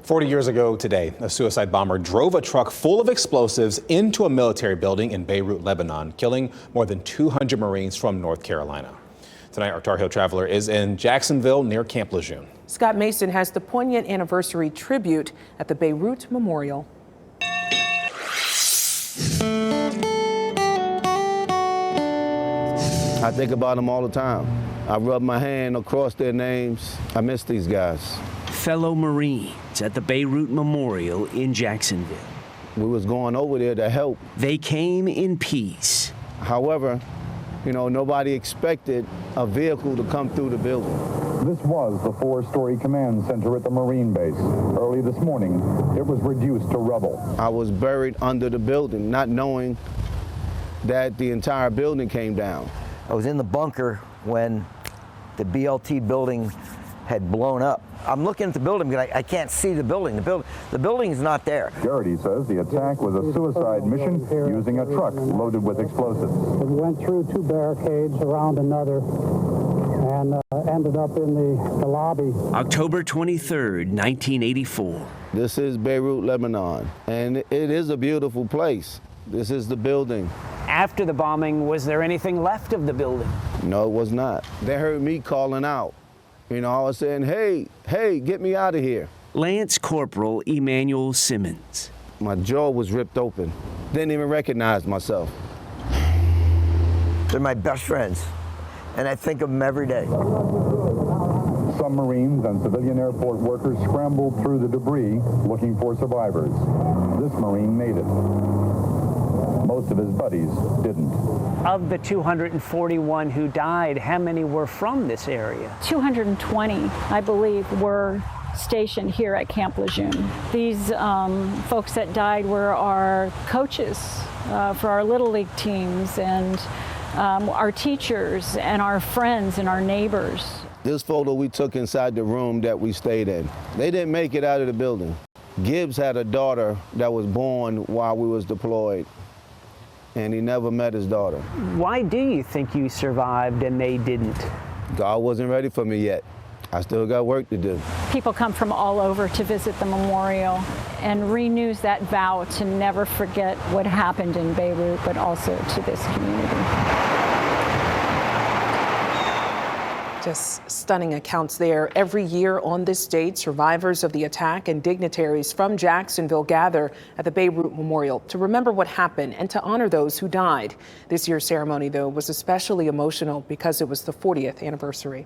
40 years ago today, a suicide bomber drove a truck full of explosives into a military building in Beirut, Lebanon, killing more than 200 Marines from North Carolina. Tonight, our Tar Heel Traveler is in Jacksonville near Camp Lejeune. Scott Mason has the poignant anniversary tribute at the Beirut Memorial. I think about them all the time. I rub my hand across their names. I miss these guys. Fellow Marines at the Beirut Memorial in Jacksonville. We was going over there to help. They came in peace. However, nobody expected a vehicle to come through the building. This was the four-story command center at the Marine base. Early this morning, it was reduced to rubble. I was buried under the building, not knowing that the entire building came down. I was in the bunker when the BLT building had blown up. I'm looking at the building, but I can't see the building. The building's not there. Garrity says the attack was a suicide mission using a truck loaded with explosives. It went through two barricades, around another, and ended up in the lobby. October 23rd, 1984. This is Beirut, Lebanon, and it is a beautiful place. This is the building. After the bombing, was there anything left of the building? No, it was not. They heard me calling out. I was saying, hey, get me out of here. Lance Corporal Emmanuel Simmons. My jaw was ripped open. Didn't even recognize myself. They're my best friends, and I think of them every day. Some Marines and civilian airport workers scrambled through the debris looking for survivors. This Marine made it. Most of his buddies didn't. Of the 241 who died, how many were from this area? 220, I believe, were stationed here at Camp Lejeune. These folks that died were our coaches for our Little League teams, and our teachers and our friends and our neighbors. This photo we took inside the room that we stayed in. They didn't make it out of the building. Gibbs had a daughter that was born while we was deployed, and he never met his daughter. Why do you think you survived and they didn't? God wasn't ready for me yet. I still got work to do. People come from all over to visit the memorial and renews that vow to never forget what happened in Beirut, but also to this community. Just stunning accounts there. Every year on this date, survivors of the attack and dignitaries from Jacksonville gather at the Beirut Memorial to remember what happened and to honor those who died. This year's ceremony, though, was especially emotional because it was the 40th anniversary.